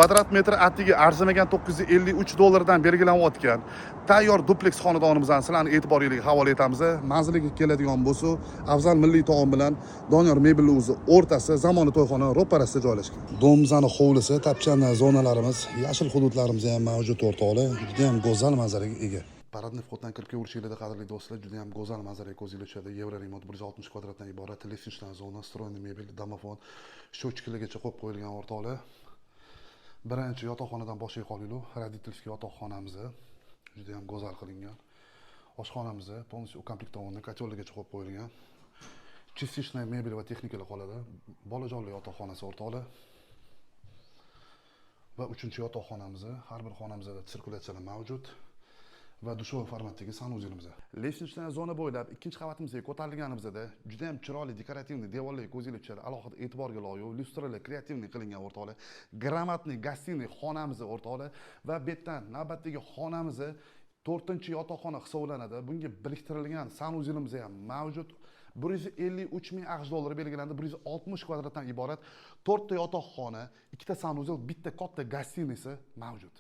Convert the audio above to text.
Kvadrat metr atigi arzimagan $953 dan belgilanayotgan tayyor dupleks xonadonimizni sizlarning e'tiboringizga havola etamiz. Manziliga keladigan bo'lsa, afzal milliy taom bilan Doniyor mebelli o'zi o'rtasi zamonaviy to'yxona ro'parasida joylashgan. Domimizning hovlisi, tapchan zonalarimiz, yashil hududlarimiz ham mavjud o'rtoqlar. Juda ham go'zal manzaraga ega. Paradni vhoddan kirib kelishingizda qadrli do'stlar, juda ham go'zal manzaraga ko'zingizga tushadi. Yevroremont 160 kvadratdan iborat, liftinchdan zona, stroyniy mebel, domofon, shochkilargacha qo'yib qo'yilgan o'rtoqlar. Birinchi yotoqxonadan boshlay qolaylik. Родительский yotoqxonamiz juda ham go'zal qilingan. Oshxonamiz полностью ukomplektovani, kotellargacha qo'yib qo'yilgan. Частичная mebel va texnikalar qoladi. Bolajonli yotoqxonasi o'rtoqlar. Va uchinchi yotoqxonamiz, har bir xonamizda sirkulyatsiyalar mavjud. Va dushoy formatdagi sanuzelimiz. Liftinchdan zona bo'ylab ikkinchi qavatimizga ko'tarilganimizda juda ham chiroyli dekorativniy devorlar ko'zingizga tushadi. Alohida e'tiborga loyiq lyustralar kreativniy qilingan o'rtoqlar. Gramatniy gostinniy xonamiz o'rtoqlar va bu yerdan navbatdagi xonamiz 4-yotoqxona hisoblanadi. Bunga biriktirilgan sanuzelimiz ham mavjud. 153 ming $. Belgilandi. 160 kvadratdan iborat 4 ta yotoqxona, 2 ta sanuzel, bitta katta gostiniyasi mavjud.